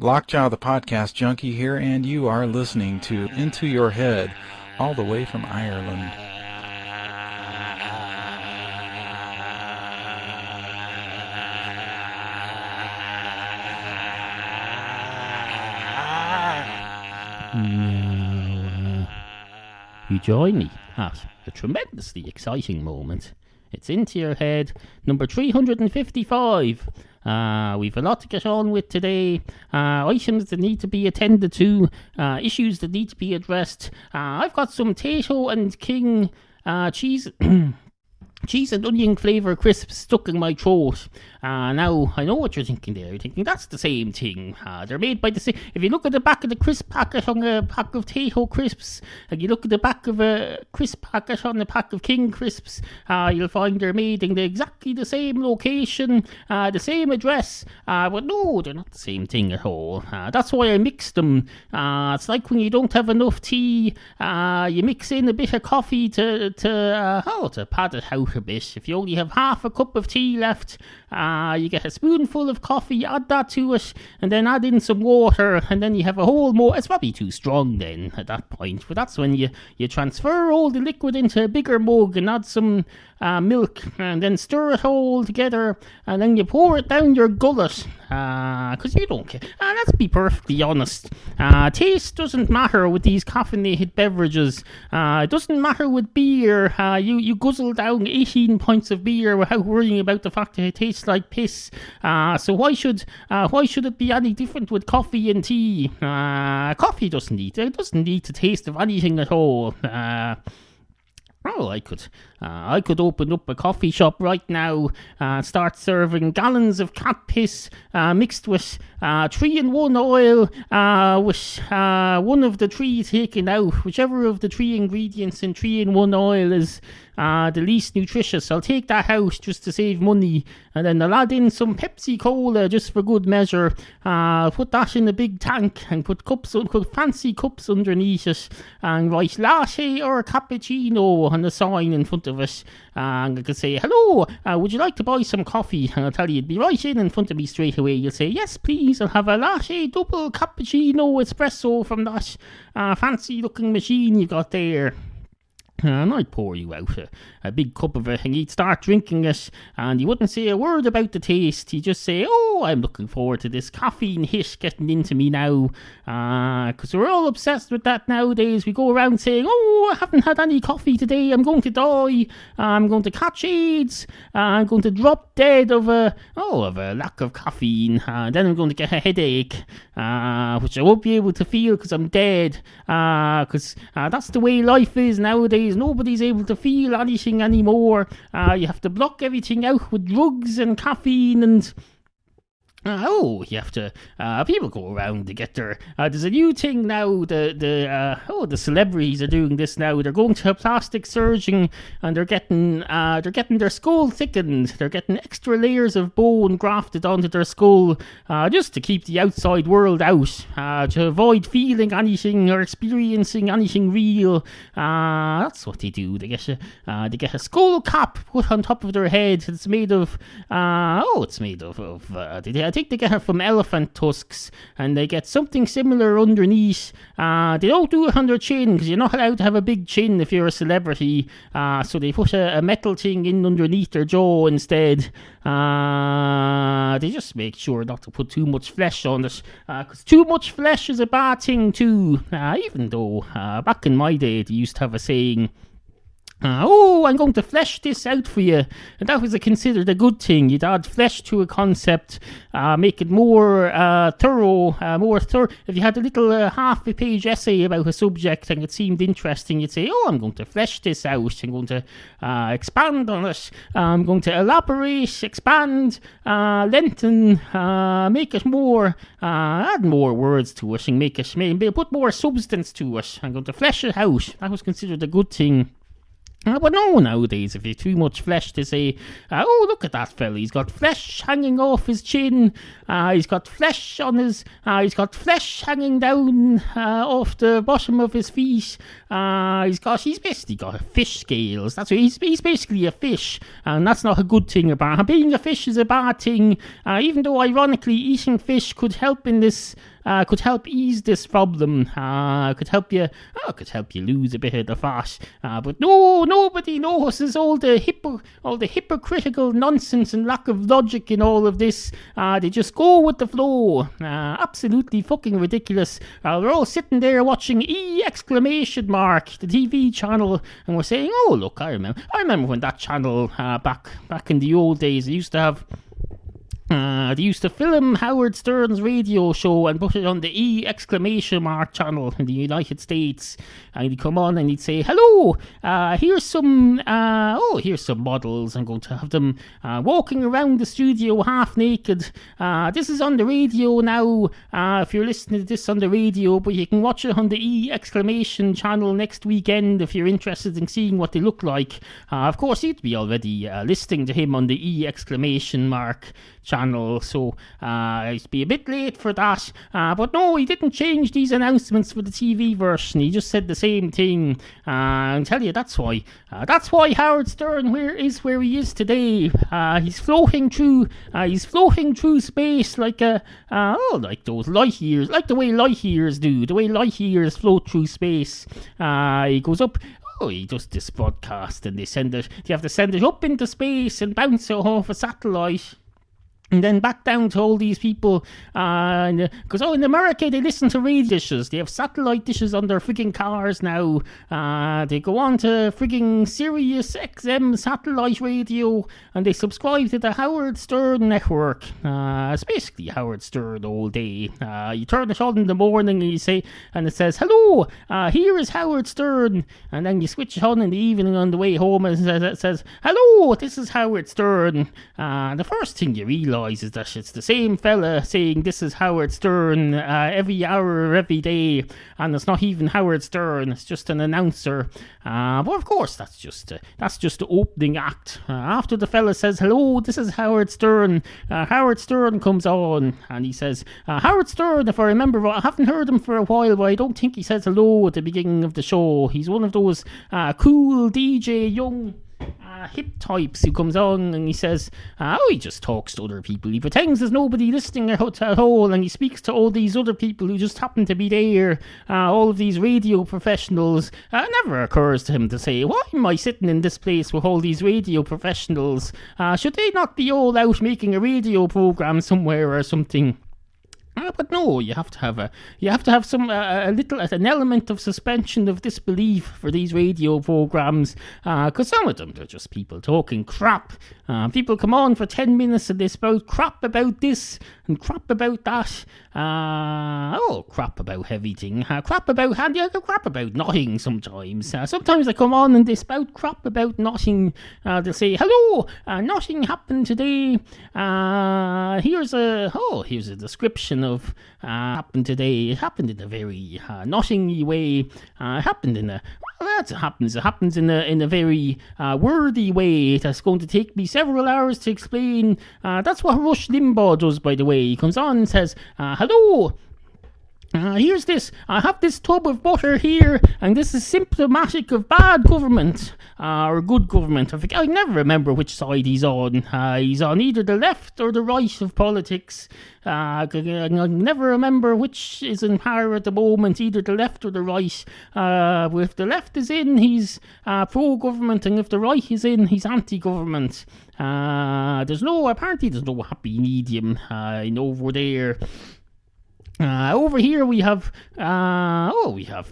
Lockjaw the Podcast Junkie here, and you are listening to Into Your Head, all the way from Ireland. Now, you join me at a tremendously exciting moment. It's Into Your Head, number 355. We've a lot to get on with today. Items that need to be attended to, issues that need to be addressed. I've got some Tato and King cheese... cheese and onion flavour crisps stuck in my throat. Now, I know what you're thinking there. You're thinking, that's the same thing. They're made by the same... If you look at the back of the crisp packet on a pack of Tato crisps, and you look at the back of a crisp packet on a pack of King crisps, you'll find they're made in exactly the same location, the same address. But no, they're not the same thing at all. That's why I mixed them. It's like when you don't have enough tea, you mix in a bit of coffee to pad it out a bit. If you only have half a cup of tea left, you get a spoonful of coffee, add that to it, and then add in some water, and then you have a whole more... It's probably too strong then at that point, but that's when you transfer all the liquid into a bigger mug and add some milk, and then stir it all together, and then you pour it down your gullet, because you don't care. Let's be perfectly honest. Taste doesn't matter with these caffeinated beverages. It doesn't matter with beer. You guzzle down 18 pints of beer without worrying about the fact that it tastes like piss. So why should it be any different with coffee and tea? Coffee doesn't need to taste of anything at all. I could open up a coffee shop right now, start serving gallons of cat piss mixed with 3-in-1 oil, with one of the 3 taken out. Whichever of the 3 ingredients in 3-in-1 oil is the least nutritious, I'll take that out just to save money, and then I'll add in some Pepsi Cola just for good measure. Put that in a big tank and put fancy cups underneath it, and write latte or cappuccino on the sign in front of it. And I could say, hello, would you like to buy some coffee? And I'll tell you, it'd be right in front of me straight away. You'll say, yes please, I'll have a latte double cappuccino espresso from that fancy looking machine you got there. And I'd pour you out a big cup of it, and you'd start drinking it, and you wouldn't say a word about the taste. You'd just say, oh, I'm looking forward to this caffeine hit getting into me now, because we're all obsessed with that nowadays. We go around saying, oh, I haven't had any coffee today, I'm going to die, I'm going to catch AIDS, I'm going to drop dead of a lack of caffeine, then I'm going to get a headache, which I won't be able to feel because I'm dead, because that's the way life is nowadays. Nobody's able to feel anything anymore. You have to block everything out with drugs and caffeine, and you have to. People go around to get their. There's a new thing now. The celebrities are doing this now. They're going to a plastic surgeon, and they're getting their skull thickened. They're getting extra layers of bone grafted onto their skull, just to keep the outside world out, to avoid feeling anything or experiencing anything real. That's what they do. They get a skull cap put on top of their head. It's made of. I think they get it from elephant tusks, and they get something similar underneath. They don't do it on their chin, because you're not allowed to have a big chin if you're a celebrity, so they put a metal thing in underneath their jaw instead. They just make sure not to put too much flesh on it, because too much flesh is a bad thing too, even though back in my day they used to have a saying, I'm going to flesh this out for you. And that was considered a good thing. You'd add flesh to a concept, make it more thorough. If you had a little half-a-page essay about a subject and it seemed interesting, you'd say, I'm going to flesh this out. I'm going to expand on it. I'm going to elaborate, expand, lengthen, make it more, add more words to it, and make it, put more substance to it. I'm going to flesh it out. That was considered a good thing. But no, nowadays, if you've too much flesh to say, oh, look at that fella, he's got flesh hanging off his chin, he's got flesh on his, he's got flesh hanging down off the bottom of his feet, he's basically got fish scales, that's what he's basically a fish, and that's not a good thing about him. Being a fish is a bad thing, even though ironically eating fish could help in this, could help ease this problem, could help you lose a bit of the fat, but no, nobody notices all the hypocritical nonsense and lack of logic in all of this. They just go with the flow. Absolutely fucking ridiculous. We're all sitting there watching E! The TV channel, and we're saying, oh look, I remember when that channel back in the old days, they used to have. They used to film Howard Stern's radio show and put it on the E! channel in the United States. And he'd come on and he'd say, hello, here's some models. I'm going to have them walking around the studio half naked. This is on the radio now, if you're listening to this on the radio, but you can watch it on the E! channel next weekend if you're interested in seeing what they look like. Of course, you'd be already listening to him on the E! channel, so it'd be a bit late for that, but no, he didn't change these announcements for the TV version. He just said the same thing, and tell you that's why Howard Stern is where he is today. He's floating through space like like those light years, like the way light years float through space. He goes up. Oh, he does this broadcast, and they have to send it up into space and bounce it off a satellite. And then back down to all these people, because in America they listen to radio dishes. They have satellite dishes on their frigging cars now. They go on to frigging Sirius XM satellite radio, and they subscribe to the Howard Stern network. It's basically Howard Stern all day. You turn it on in the morning and you say, and it says, hello, here is Howard Stern. And then you switch it on in the evening on the way home and it says, hello, this is Howard Stern. The first thing you realise is that it's the same fella saying this is Howard Stern every hour, every day, and it's not even Howard Stern, it's just an announcer. But of course, that's just the opening act. After the fella says, hello, this is Howard Stern, Howard Stern comes on, and he says, Howard Stern, if I remember right, I haven't heard him for a while, but I don't think he says hello at the beginning of the show. He's one of those cool DJ, young hip types who comes on and he says, he just talks to other people. He pretends there's nobody listening at all, and he speaks to all these other people who just happen to be there, all of these radio professionals. It never occurs to him to say, why am I sitting in this place with all these radio professionals? Should they not be all out making a radio program somewhere or something? But no, you have to have some an element of suspension of disbelief for these radio programs, because some of them, they're just people talking crap. People come on for 10 minutes and they spout crap about this and crap about that. Crap about everything. Crap about nothing sometimes. Sometimes they come on and they spout crap about nothing. They'll say, hello, nothing happened today. Here's a description of happened today. It happened in a very nothingy way. It happened in a it happens in a very wordy way that's going to take me several hours to explain. That's what Rush Limbaugh does, by the way. He comes on and says, hello, here's this. I have this tub of butter here, and this is symptomatic of bad government or good government. I never remember which side he's on. He's on either the left or the right of politics. I never remember which is in power at the moment, either the left or the right. If the left is in, he's pro-government, and if the right is in, he's anti-government. There's no happy medium over there. Over here we have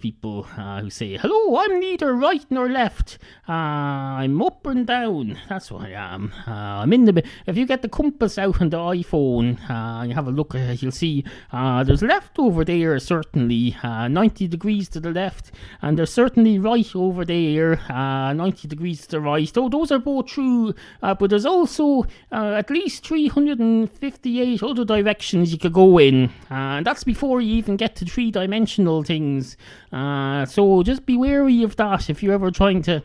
people who say, hello, I'm neither right nor left. I'm up and down. That's what I am. I'm in the... If you get the compass out on the iPhone and you have a look, you'll see there's left over there, certainly, 90 degrees to the left, and there's certainly right over there, 90 degrees to the right. Oh, those are both true, but there's also at least 358 other directions you could go in, and that's before you even get to three-dimensional things. So just be wary of that if you're ever trying to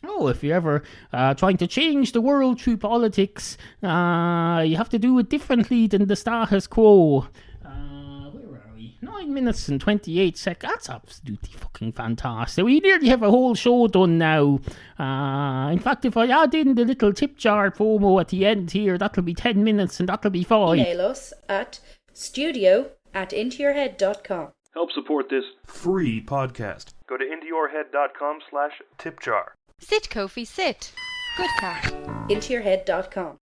Oh, if you're ever trying to change the world through politics, you have to do it differently than the status quo. Where are we? 9 minutes and 28 seconds. That's absolutely fucking fantastic. We nearly have a whole show done now. In fact, if I add in the little tip jar promo at the end here, that'll be 10 minutes and that'll be fine. Email us at studio@intoyourhead.com. Help support this free podcast. Go to intoyourhead.com/tipjar. Sit, Kofi, sit. Good cat. Intoyourhead.com.